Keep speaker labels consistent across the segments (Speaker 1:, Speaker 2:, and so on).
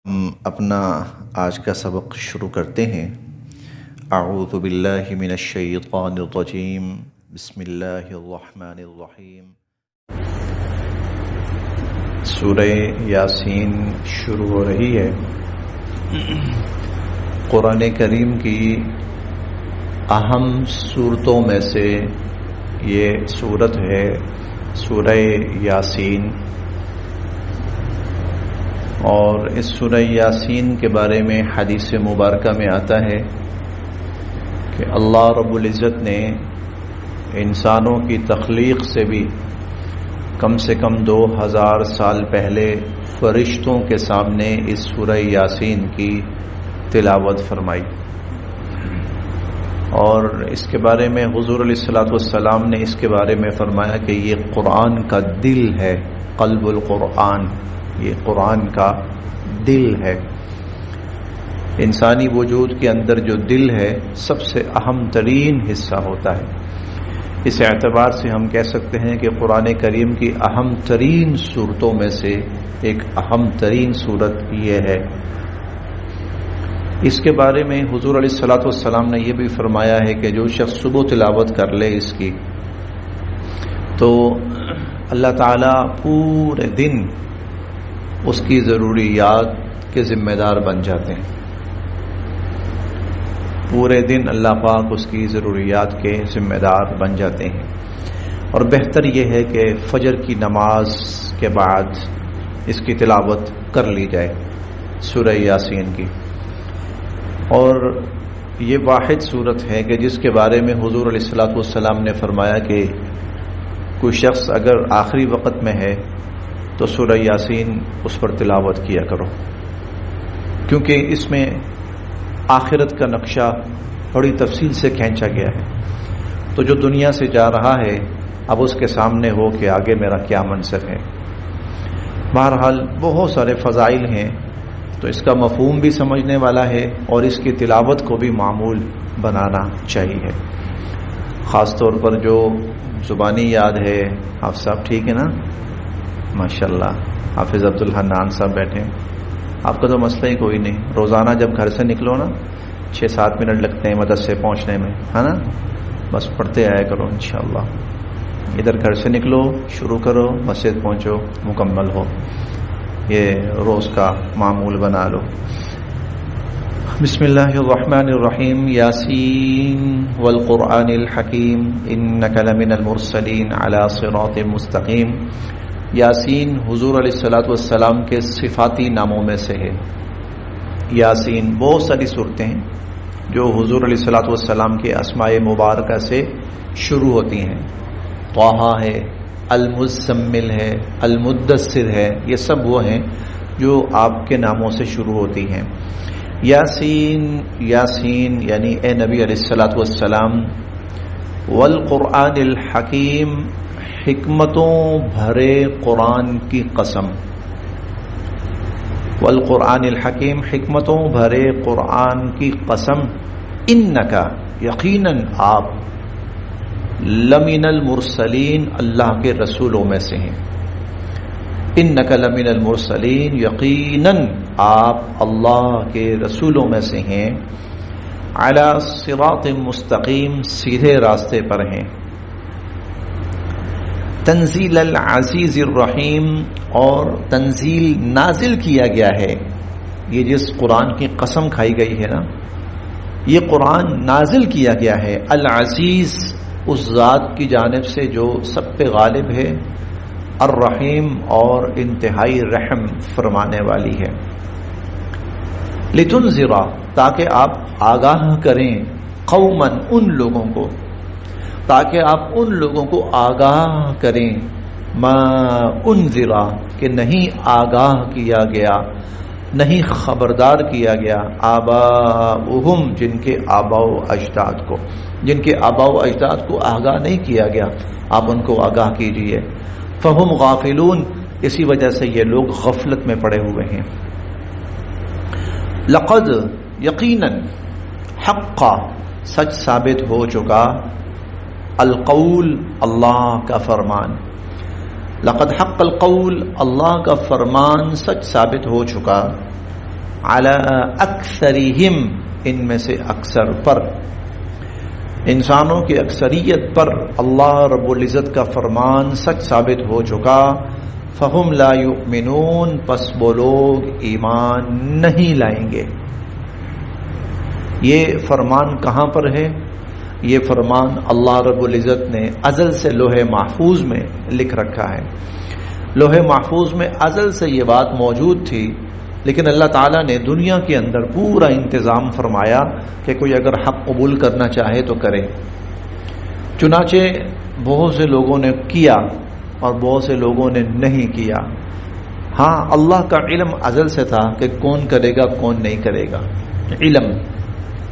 Speaker 1: ہم اپنا آج کا سبق شروع کرتے ہیں۔ اعوذ باللہ من الشیطان الرجیم، بسم اللہ الرحمن الرحیم۔ سورہ یاسین شروع ہو رہی ہے۔ قرآن کریم کی اہم صورتوں میں سے یہ صورت ہے سورہ یاسین، اور اس سورہ یاسین کے بارے میں حدیث مبارکہ میں آتا ہے کہ اللہ رب العزت نے انسانوں کی تخلیق سے بھی کم سے کم 2000 سال پہلے فرشتوں کے سامنے اس سورہ یاسین کی تلاوت فرمائی، اور اس کے بارے میں حضور علیہ الصلوۃ والسلام نے اس کے بارے میں فرمایا کہ یہ قرآن کا دل ہے، قلب القرآن، یہ قرآن کا دل ہے۔ انسانی وجود کے اندر جو دل ہے سب سے اہم ترین حصہ ہوتا ہے۔ اس اعتبار سے ہم کہہ سکتے ہیں کہ قرآن کریم کی اہم ترین صورتوں میں سے ایک اہم ترین صورت یہ ہے۔ اس کے بارے میں حضور علیہ الصلوۃ والسلام نے یہ بھی فرمایا ہے کہ جو شخص صبح تلاوت کر لے اس کی تو اللہ تعالیٰ پورے دن اس کی ضروریات کے ذمہ دار بن جاتے ہیں۔ پورے دن اللہ پاک اس کی ضروریات کے ذمہ دار بن جاتے ہیں، اور بہتر یہ ہے کہ فجر کی نماز کے بعد اس کی تلاوت کر لی جائے سورہ یاسین کی۔ اور یہ واحد صورت ہے کہ جس کے بارے میں حضور علیہ الصلوۃ والسلام نے فرمایا کہ کوئی شخص اگر آخری وقت میں ہے تو سورہ یاسین اس پر تلاوت کیا کرو، کیونکہ اس میں آخرت کا نقشہ بڑی تفصیل سے کھینچا گیا ہے۔ تو جو دنیا سے جا رہا ہے اب اس کے سامنے ہو کہ آگے میرا کیا منظر ہے۔ بہرحال بہت سارے فضائل ہیں، تو اس کا مفہوم بھی سمجھنے والا ہے اور اس کی تلاوت کو بھی معمول بنانا چاہیے، خاص طور پر جو زبانی یاد ہے۔ آپ صاحب ٹھیک ہے نا؟ ماشاءاللہ حافظ عبدالحنان صاحب بیٹھے، آپ کا تو مسئلہ ہی کوئی نہیں۔ روزانہ جب گھر سے نکلو نا 6-7 منٹ لگتے ہیں مدرسے پہنچنے میں، ہے نا؟ بس پڑھتے آیا کرو انشاءاللہ۔ ادھر گھر سے نکلو، شروع کرو، مسجد پہنچو، مکمل ہو، یہ روز کا معمول بنا لو۔ بسم اللہ الرحمن الرحیم۔ یاسین والقرآن الحکیم انک لمن المرسلین علی صراط مستقیم۔ یاسین حضور علیہ الصلوۃ والسلام کے صفاتی ناموں میں سے ہے۔ یاسین بہت ساری صورتیں ہیں جو حضور علیہ الصلوۃ والسلام کے اسماء مبارکہ سے شروع ہوتی ہیں۔ طٰہٰ ہے، المزمل ہے، المدثر ہے، یہ سب وہ ہیں جو آپ کے ناموں سے شروع ہوتی ہیں۔ یاسین، یاسین یعنی اے نبی علیہ الصلوۃ والسلام، والقرآن الحکیم، حکمتوں بھرے قرآن کی قسم، والقرآن الحکیم، حکمتوں بھرے قرآن کی قسم، انکا، یقیناً آپ، لمن المرسلین، اللہ کے رسولوں میں سے ہیں۔ انکا لمن المرسلین، یقیناً آپ اللہ کے رسولوں میں سے ہیں، علی صراط مستقیم، سیدھے راستے پر ہیں۔ تنزیل العزیز الرحیم، اور تنزیل نازل کیا گیا ہے، یہ جس قرآن کی قسم کھائی گئی ہے نا، یہ قرآن نازل کیا گیا ہے العزیز، اس ذات کی جانب سے جو سب پہ غالب ہے، الرحیم، اور انتہائی رحم فرمانے والی ہے۔ لتنذر، تاکہ آپ آگاہ کریں، قوما، ان لوگوں کو، تاکہ آپ ان لوگوں کو آگاہ کریں، ما انذر، کہ نہیں آگاہ کیا گیا، نہیں خبردار کیا گیا، آباؤہم، جن کے آباء و اجداد کو، جن کے آباء و اجداد کو آگاہ نہیں کیا گیا، آپ ان کو آگاہ کیجئے۔ فہم غافلون، اسی وجہ سے یہ لوگ غفلت میں پڑے ہوئے ہیں۔ لقد، یقیناً، حقا، سچ ثابت ہو چکا، القول، اللہ کا فرمان، لقد حق القول، اللہ کا فرمان سچ ثابت ہو چکا، علی اکثرہم، ان میں سے اکثر پر، انسانوں کی اکثریت پر اللہ رب العزت کا فرمان سچ ثابت ہو چکا، فہم لا یؤمنون، پس وہ لوگ ایمان نہیں لائیں گے۔ یہ فرمان کہاں پر ہے؟ یہ فرمان اللہ رب العزت نے ازل سے لوح محفوظ میں لکھ رکھا ہے۔ لوح محفوظ میں ازل سے یہ بات موجود تھی، لیکن اللہ تعالیٰ نے دنیا کے اندر پورا انتظام فرمایا کہ کوئی اگر حق قبول کرنا چاہے تو کرے۔ چنانچہ بہت سے لوگوں نے کیا اور بہت سے لوگوں نے نہیں کیا۔ ہاں، اللہ کا علم ازل سے تھا کہ کون کرے گا کون نہیں کرے گا۔ علم،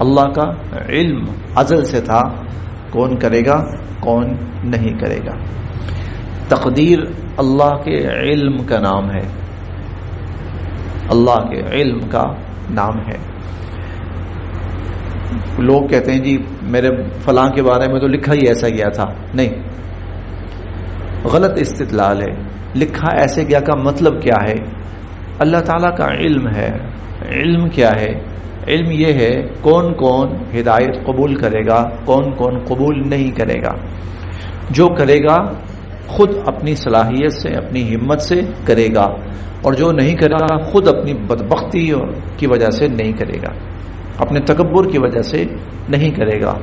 Speaker 1: اللہ کا علم ازل سے تھا، کون کرے گا کون نہیں کرے گا۔ تقدیر اللہ کے علم کا نام ہے، اللہ کے علم کا نام ہے۔ لوگ کہتے ہیں جی میرے فلاں کے بارے میں تو لکھا ہی ایسا گیا تھا، نہیں، غلط استدلال ہے۔ لکھا ایسے گیا کا مطلب کیا ہے؟ اللہ تعالیٰ کا علم ہے۔ علم کیا ہے؟ علم یہ ہے کون کون ہدایت قبول کرے گا، کون کون قبول نہیں کرے گا۔ جو کرے گا خود اپنی صلاحیت سے، اپنی ہمت سے کرے گا، اور جو نہیں کرے گا خود اپنی بدبختی کی وجہ سے نہیں کرے گا، اپنے تکبر کی وجہ سے نہیں کرے گا۔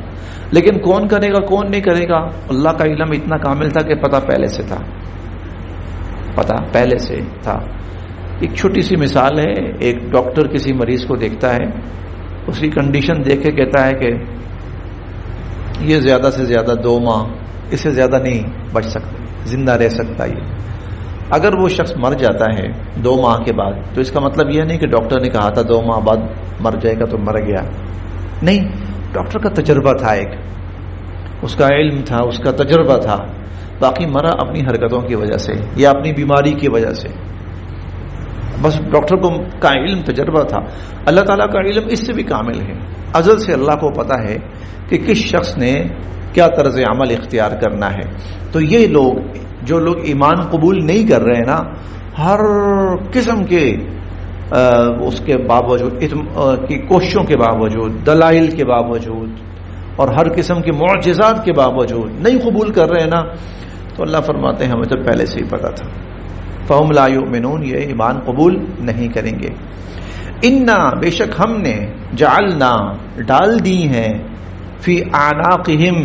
Speaker 1: لیکن کون کرے گا کون نہیں کرے گا، اللہ کا علم اتنا کامل تھا کہ پتہ پہلے سے تھا، پتہ پہلے سے تھا۔ ایک چھوٹی سی مثال ہے، ایک ڈاکٹر کسی مریض کو دیکھتا ہے، اس کی کنڈیشن دیکھ کے کہتا ہے کہ یہ زیادہ سے زیادہ 2 ماہ، اس سے زیادہ نہیں بچ سکتا، زندہ رہ سکتا۔ یہ اگر وہ شخص مر جاتا ہے 2 ماہ کے بعد تو اس کا مطلب یہ نہیں کہ ڈاکٹر نے کہا تھا 2 ماہ بعد مر جائے گا تو مر گیا، نہیں، ڈاکٹر کا تجربہ تھا، ایک اس کا علم تھا، اس کا تجربہ تھا، باقی مرا اپنی حرکتوں کی وجہ سے یا اپنی بیماری کی وجہ سے، بس ڈاکٹر کو کا علم تجربہ تھا۔ اللہ تعالیٰ کا علم اس سے بھی کامل ہے، ازل سے اللہ کو پتا ہے کہ کس شخص نے کیا طرز عمل اختیار کرنا ہے۔ تو یہ لوگ جو لوگ ایمان قبول نہیں کر رہے ہیں نا، ہر قسم کے اس کے باوجود کی کوششوں کے باوجود، دلائل کے باوجود اور ہر قسم کے معجزات کے باوجود نہیں قبول کر رہے ہیں نا، تو اللہ فرماتے ہیں ہمیں تو پہلے سے ہی پتا تھا، فہم لا یؤمنون، یہ ایمان قبول نہیں کریں گے۔ انا، بے شک ہم نے، جعلنا، ڈال دی ہیں، فی اعناقہم،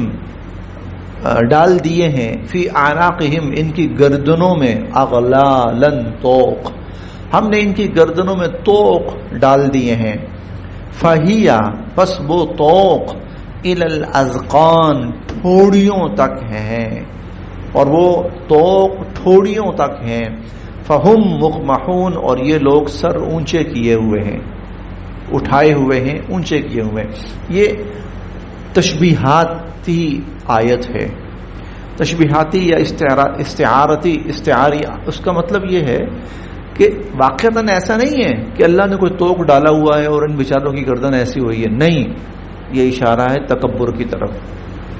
Speaker 1: ڈال دیے ہیں، فی اعناقہم، ان کی گردنوں میں، اغلالا، طوق، ہم نے ان کی گردنوں میں طوق ڈال دیے ہیں، فہیا، پس وہ طوق، الی الاذقان، ٹھوڑیوں تک ہیں، اور وہ طوق ٹھوڑیوں تک ہیں، فہم مقمحون، اور یہ لوگ سر اونچے کیے ہوئے ہیں، اٹھائے ہوئے ہیں، اونچے کیے ہوئے ہیں۔ یہ تشبیہاتی آیت ہے، تشبیہاتی یا استعاری، اس کا مطلب یہ ہے کہ واقعتاً ایسا نہیں ہے کہ اللہ نے کوئی طوق ڈالا ہوا ہے اور ان بیچاروں کی گردن ایسی ہوئی ہے، نہیں، یہ اشارہ ہے تکبر کی طرف۔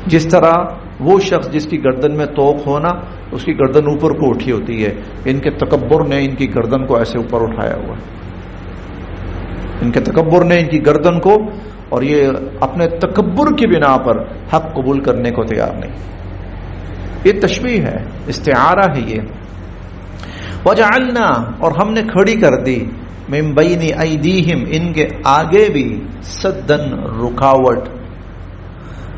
Speaker 1: جس طرح وہ شخص جس کی گردن میں طوق ہونا، اس کی گردن اوپر کو اٹھی ہوتی ہے، ان کے تکبر نے ان کی گردن کو ایسے اوپر اٹھایا ہوا ہے، ان کے تکبر نے ان کی گردن کو، اور یہ اپنے تکبر کی بنا پر حق قبول کرنے کو تیار نہیں۔ یہ تشبیہ ہے، استعارہ ہے یہ۔ وجعلنا، اور ہم نے کھڑی کر دی، من بین ایدیہم، ان کے آگے بھی، سدن، رکاوٹ،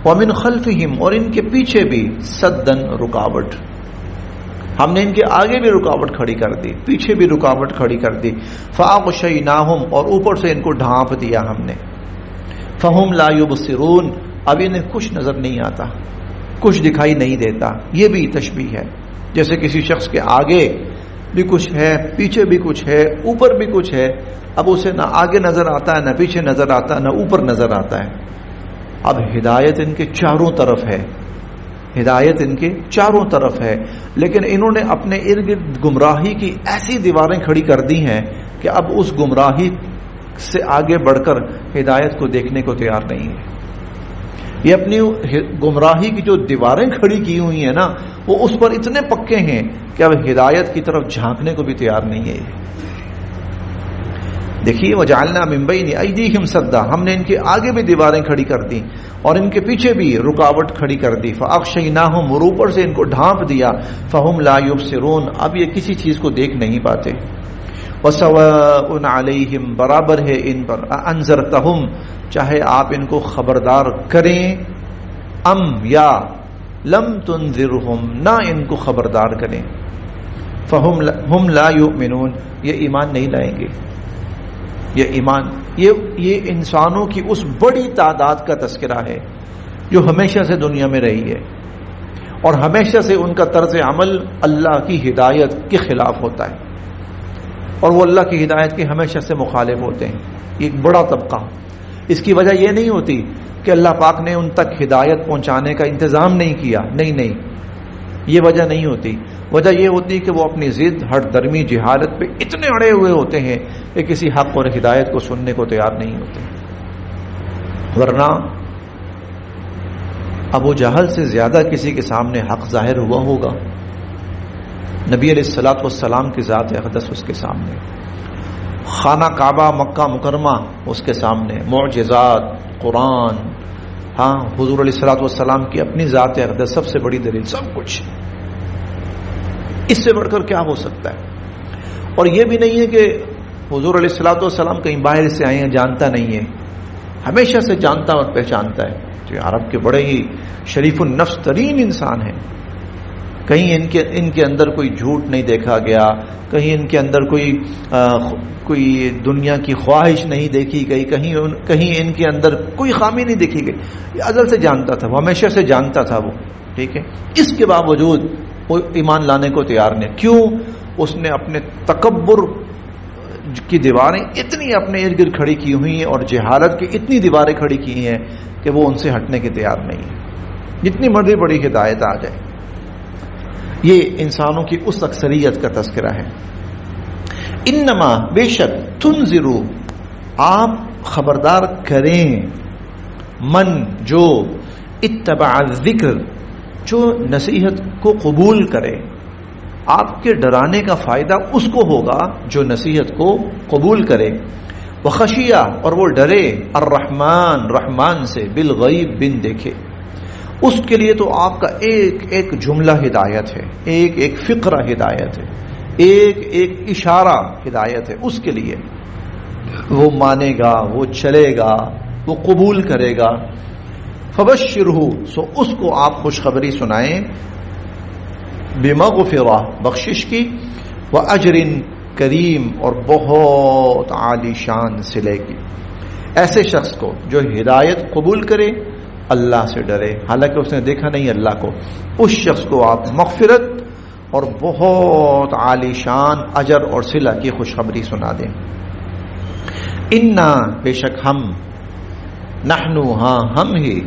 Speaker 1: ومن خلفہم، اور ان کے پیچھے بھی، سدن، رکاوٹ، ہم نے ان کے آگے بھی رکاوٹ کھڑی کر دی، پیچھے بھی رکاوٹ کھڑی کر دی، فاغشیناہم، اور اوپر سے ان کو ڈھانپ دیا ہم نے، فہم لا یبصرون، اب انہیں کچھ نظر نہیں آتا، کچھ دکھائی نہیں دیتا۔ یہ بھی تشبیہ ہے، جیسے کسی شخص کے آگے بھی کچھ ہے، پیچھے بھی کچھ ہے، اوپر بھی کچھ ہے، اب اسے نہ آگے نظر آتا ہے، نہ پیچھے نظر آتا ہے، نہ اوپر نظر آتا ہے۔ اب ہدایت ان کے چاروں طرف ہے، ہدایت ان کے چاروں طرف ہے، لیکن انہوں نے اپنے ارد گرد گمراہی کی ایسی دیواریں کھڑی کر دی ہیں کہ اب اس گمراہی سے آگے بڑھ کر ہدایت کو دیکھنے کو تیار نہیں ہے۔ یہ اپنی گمراہی کی جو دیواریں کھڑی کی ہوئی ہیں نا، وہ اس پر اتنے پکے ہیں کہ اب ہدایت کی طرف جھانکنے کو بھی تیار نہیں ہے۔ دیکھیے وجعلنا من بین ایدیہم سدا، ہم نے ان کے آگے بھی دیواریں کھڑی کر دی اور ان کے پیچھے بھی رکاوٹ کھڑی کر دی، فاغشیناہم، اور اوپر سے ان کو ڈھانپ دیا، فہم لا یبصرون، اب یہ کسی چیز کو دیکھ نہیں پاتے، وسواء علیہم، برابر ہے ان پر، انذرتہم، چاہے آپ ان کو خبردار کریں، ام یا لم تنذرہم، نہ ان کو خبردار کریں، فہم لا یؤمنون، یہ ایمان نہیں لائیں گے، یہ ایمان، یہ انسانوں کی اس بڑی تعداد کا تذکرہ ہے جو ہمیشہ سے دنیا میں رہی ہے، اور ہمیشہ سے ان کا طرز عمل اللہ کی ہدایت کے خلاف ہوتا ہے، اور وہ اللہ کی ہدایت کے ہمیشہ سے مخالف ہوتے ہیں، ایک بڑا طبقہ۔ اس کی وجہ یہ نہیں ہوتی کہ اللہ پاک نے ان تک ہدایت پہنچانے کا انتظام نہیں کیا، نہیں، یہ وجہ نہیں ہوتی، وجہ یہ ہوتی کہ وہ اپنی ضد، ہٹ درمی، جہالت پہ اتنے اڑے ہوئے ہوتے ہیں کہ کسی حق اور ہدایت کو سننے کو تیار نہیں ہوتے۔ ورنہ ابو جہل سے زیادہ کسی کے سامنے حق ظاہر ہوا ہوگا؟ نبی علیہ الصلوۃ والسلام کی ذات اقدس اس کے سامنے، خانہ کعبہ مکہ مکرمہ اس کے سامنے، معجزات، قرآن، ہاں حضور علیہ الصلوۃ والسلام کی اپنی ذات اقدس سب سے بڑی دلیل، سب کچھ، اس سے بڑھ کر کیا ہو سکتا ہے؟ اور یہ بھی نہیں ہے کہ حضور علیہ الصلوۃ والسلام کہیں باہر سے آئے ہیں، جانتا نہیں ہے، ہمیشہ سے جانتا اور پہچانتا ہے، جو عرب کے بڑے ہی شریف النفس ترین انسان ہیں، کہیں ان کے اندر کوئی جھوٹ نہیں دیکھا گیا، کہیں ان کے اندر کوئی دنیا کی خواہش نہیں دیکھی گئی، کہیں ان کے اندر کوئی خامی نہیں دیکھی گئی، یہ ازل سے جانتا تھا، وہ ہمیشہ سے جانتا تھا وہ، ٹھیک ہے، اس کے باوجود وہ ایمان لانے کو تیار نہیں، کیوں؟ اس نے اپنے تکبر کی دیواریں اتنی اپنے ارد گرد کھڑی کی ہوئی ہیں اور جہالت کی اتنی دیواریں کھڑی کی ہیں کہ وہ ان سے ہٹنے کے تیار نہیں ہے، جتنی مرضی بڑی ہدایت آ جائے۔ یہ انسانوں کی اس اکثریت کا تذکرہ ہے۔ انما، بے شک، تنذرو، آپ خبردار کریں، من، جو، اتبع الذکر، جو نصیحت کو قبول کرے، آپ کے ڈرانے کا فائدہ اس کو ہوگا جو نصیحت کو قبول کرے، وخشیہ، اور وہ ڈرے، الرحمن، رحمان سے، بالغیب، بن دیکھے، اس کے لیے تو آپ کا ایک ایک جملہ ہدایت ہے، ایک ایک فقرہ ہدایت ہے، ایک ایک اشارہ ہدایت ہے، اس کے لیے وہ مانے گا، وہ چلے گا، وہ قبول کرے گا، فبشرہ، سو اس کو آپ خوشخبری سنائیں، بمغفرہ، بخشش کی، واجر کریم، اور بہت عالی شان صلے کی، ایسے شخص کو جو ہدایت قبول کرے، اللہ سے ڈرے، حالانکہ اس نے دیکھا نہیں اللہ کو، اس شخص کو آپ مغفرت اور بہت عالی شان اجر اور صلہ کی خوشخبری سنا دیں۔ انا، بے شک ہم، نحنو، ہاں ہم ہی،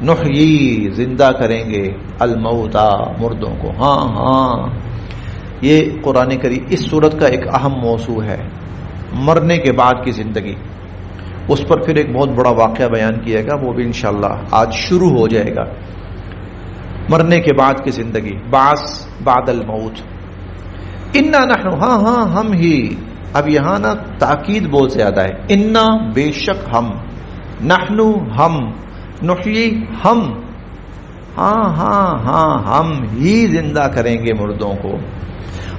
Speaker 1: نحیی، زندہ کریں گے، الموتا، مردوں کو، ہاں، یہ قرآن کریم اس سورت کا ایک اہم موضوع ہے، مرنے کے بعد کی زندگی، اس پر پھر ایک بہت بڑا واقعہ بیان کیا گا، وہ بھی انشاءاللہ آج شروع ہو جائے گا، مرنے کے بعد کی زندگی، بعث بعد الموت۔ انا نحن، ہاں ہم ہی، اب یہاں نا تاکید بہت زیادہ ہے، انا، بے شک ہم، نحن، ہم، نحیی، ہم، ہاں ہم ہی زندہ کریں گے مردوں کو،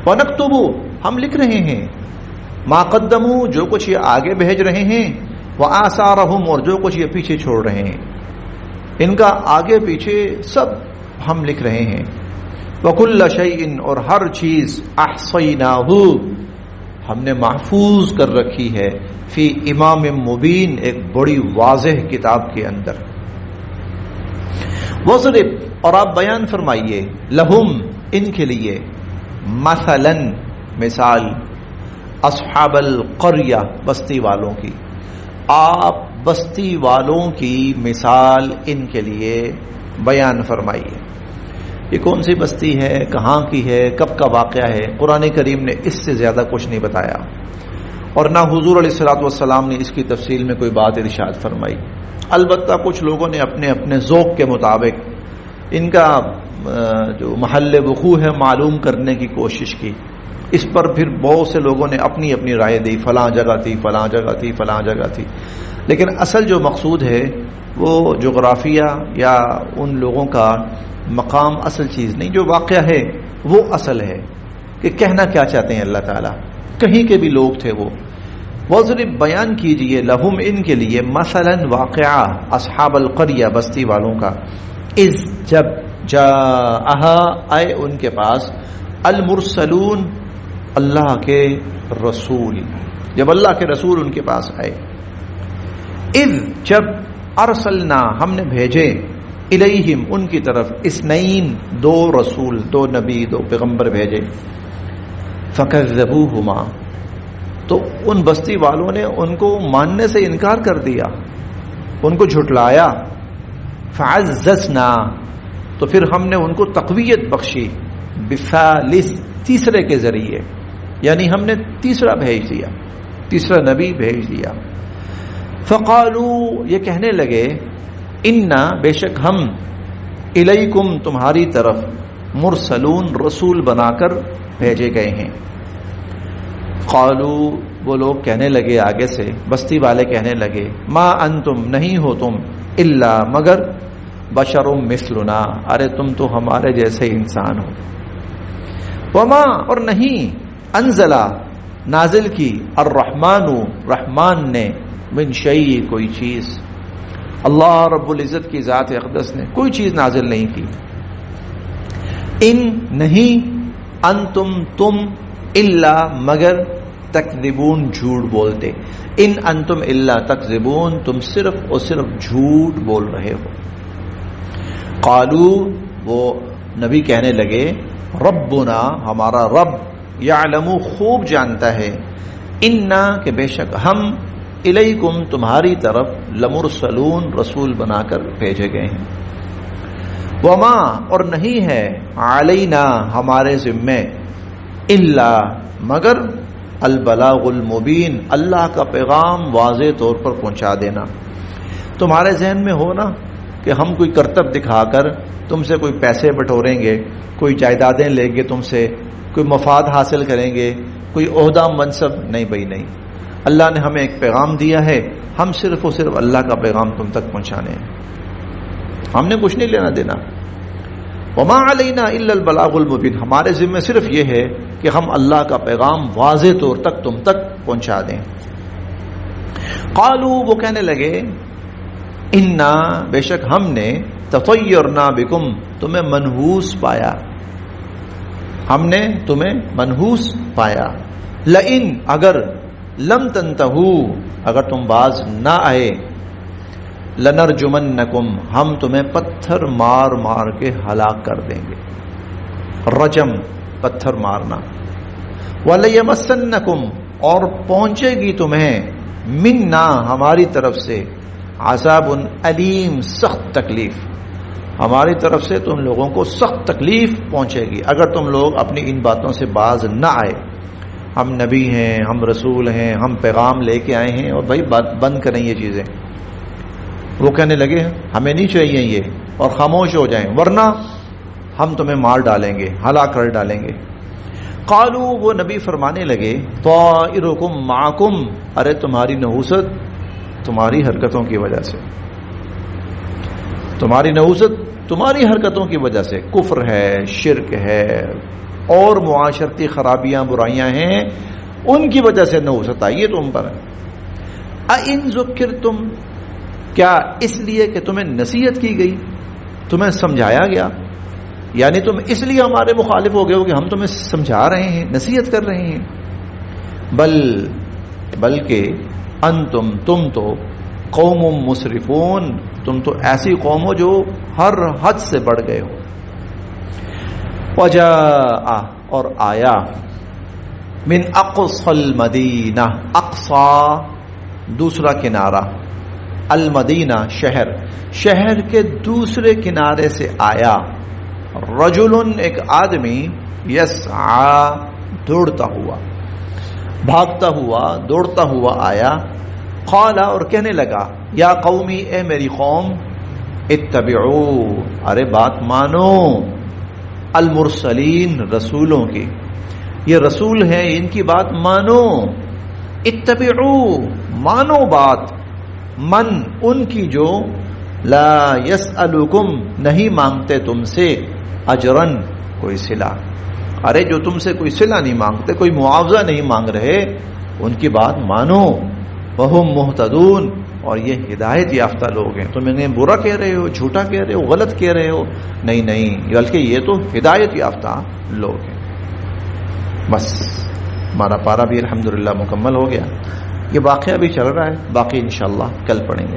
Speaker 1: ونکتب، ہم لکھ رہے ہیں، ما قدموا، جو کچھ یہ آگے بھیج رہے ہیں، وآثارہم، اور جو کچھ یہ پیچھے چھوڑ رہے ہیں، ان کا آگے پیچھے سب ہم لکھ رہے ہیں، وکل شیء، اور ہر چیز، احصیناہ، ہم نے محفوظ کر رکھی ہے، فی امام مبین، ایک بڑی واضح کتاب کے اندر، وضرب، اور آپ بیان فرمائیے، لہم، ان کے لیے، مثلا، مثال، اصحاب القریہ، بستی والوں کی، آپ بستی والوں کی مثال ان کے لیے بیان فرمائیے۔ یہ کون سی بستی ہے، کہاں کی ہے، کب کا واقعہ ہے، قرآن کریم نے اس سے زیادہ کچھ نہیں بتایا، اور نہ حضور علیہ الصلوۃ والسلام نے اس کی تفصیل میں کوئی بات ارشاد فرمائی۔ البتہ کچھ لوگوں نے اپنے اپنے ذوق کے مطابق ان کا جو محل وقوع ہے معلوم کرنے کی کوشش کی، اس پر پھر بہت سے لوگوں نے اپنی اپنی رائے دی، فلاں جگہ تھی، فلاں جگہ تھی، فلاں جگہ تھی، لیکن اصل جو مقصود ہے وہ جغرافیہ یا ان لوگوں کا مقام اصل چیز نہیں، جو واقعہ ہے وہ اصل ہے کہ کہنا کیا چاہتے ہیں اللہ تعالیٰ. کہیں کے بھی لوگ تھے وہ وضرب بیان کیجئے لہم ان کے لیے مثلا واقعہ اصحاب القریہ بستی والوں کا، اذ جب جاءہا آئے ان کے پاس المرسلون اللہ کے رسول، جب اللہ کے رسول ان کے پاس آئے، اذ جب ارسلنا ہم نے بھیجے الیہم ان کی طرف اثنین دو رسول، دو نبی، دو پیغمبر بھیجے، فکذبوہما تو ان بستی والوں نے ان کو ماننے سے انکار کر دیا، ان کو جھٹلایا، فعززنا تو پھر ہم نے ان کو تقویت بخشی، بثالث تیسرے کے ذریعے، یعنی ہم نے تیسرا بھیج دیا، تیسرا نبی بھیج دیا. فقالوا یہ کہنے لگے، انا بے شک ہم، الیکم تمہاری طرف، مرسلون رسول بنا کر بھیجے گئے ہیں. قالوا وہ لوگ کہنے لگے آگے سے، بستی والے کہنے لگے، ما انتم نہیں ہو تم، الا مگر، بشر مثلنا ارے تم تو ہمارے جیسے انسان ہو. وما اور نہیں، انزلا نازل کی، الرحمن رحمان نے، من شیء کوئی چیز، اللہ رب العزت کی ذات اقدس نے کوئی چیز نازل نہیں کی. ان نہیں، انتم تم، الا مگر، تکذبون جھوٹ بولتے، ان انتم الا تکذبون تم صرف اور صرف جھوٹ بول رہے ہو. قالو وہ نبی کہنے لگے، ربنا ہمارا رب، یعلم خوب جانتا ہے، انا کہ بے شک ہم، الیکم تمہاری طرف، لمرسلون رسول بنا کر بھیجے گئے ہیں. وما اور نہیں ہے، علینا ہمارے ذمے، الا مگر، البلاغ المبین اللہ کا پیغام واضح طور پر پہنچا دینا. تمہارے ذہن میں ہو نا کہ ہم کوئی کرتب دکھا کر تم سے کوئی پیسے بٹوریں گے، کوئی جائیدادیں لیں گے تم سے، کوئی مفاد حاصل کریں گے، کوئی عہدہ منصب، نہیں بھائی نہیں. اللہ نے ہمیں ایک پیغام دیا ہے، ہم صرف اور صرف اللہ کا پیغام تم تک پہنچانے ہیں، ہم نے کچھ نہیں لینا دینا. وما علینا الا البلاغ المبین ہمارے ذمہ صرف یہ ہے کہ ہم اللہ کا پیغام واضح طور تک تم تک پہنچا دیں. قالوا وہ کہنے لگے، انا بے شک ہم نے، تطیرنا بکم تمہیں منحوس پایا، ہم نے تمہیں منحوس پایا. لئن اگر، لم تنتہو اگر تم باز نہ آئے، لنرجمنکم ہم تمہیں پتھر مار مار کے ہلاک کر دیں گے. رجم پتھر مارنا. ولیمسنکم اور پہنچے گی تمہیں، منا ہماری طرف سے، عذاب علیم سخت تکلیف، ہماری طرف سے تم لوگوں کو سخت تکلیف پہنچے گی اگر تم لوگ اپنی ان باتوں سے باز نہ آئے. ہم نبی ہیں، ہم رسول ہیں، ہم پیغام لے کے آئے ہیں، اور بھائی بند کریں یہ چیزیں. وہ کہنے لگے ہمیں نہیں چاہیے یہ، اور خاموش ہو جائیں ورنہ ہم تمہیں مار ڈالیں گے، ہلاک کر ڈالیں گے. قالو وہ نبی فرمانے لگے، طائرکم معکم ارے تمہاری نحوست تمہاری حرکتوں کی وجہ سے، تمہاری نحوست تمہاری حرکتوں کی وجہ سے، کفر ہے، شرک ہے اور معاشرتی خرابیاں برائیاں ہیں، ان کی وجہ سے نحوست آئی ہے تم پر. اَإِن ذُكِّرْتُمْ کیا اس لیے کہ تمہیں نصیحت کی گئی، تمہیں سمجھایا گیا، یعنی تم اس لیے ہمارے مخالف ہو گئے ہو کہ ہم تمہیں سمجھا رہے ہیں، نصیحت کر رہے ہیں. بلکہ انتم تم تو، قوم مسرفون تم تو ایسی قوم ہو جو ہر حد سے بڑھ گئے ہو. وجاء اور آیا، من اقصى المدینہ، اقصی دوسرا کنارہ، المدینہ شہر، شہر کے دوسرے کنارے سے آیا، رجل ایک آدمی، یسعى دوڑتا ہوا، بھاگتا ہوا، دوڑتا ہوا آیا. قال اور کہنے لگا، یا قومی اے میری قوم، اتبعوا ارے بات مانو، المرسلین رسولوں کی، یہ رسول ہیں، ان کی بات مانو، اتبعو مانو بات، من ان کی جو لا یسألکم نہیں مانگتے تم سے اجرن کوئی صلہ، ارے جو تم سے کوئی صلہ نہیں مانگتے، کوئی معاوضہ نہیں مانگ رہے، ان کی بات مانو، وہم مہتدون اور یہ ہدایت یافتہ لوگ ہیں. تم انہیں برا کہہ رہے ہو، جھوٹا کہہ رہے ہو، غلط کہہ رہے ہو، نہیں نہیں، بلکہ یہ تو ہدایت یافتہ لوگ ہیں. بس ہمارا پارہ بھی الحمدللہ مکمل ہو گیا. یہ واقعہ بھی چل رہا ہے، باقی انشاءاللہ کل پڑھیں گے.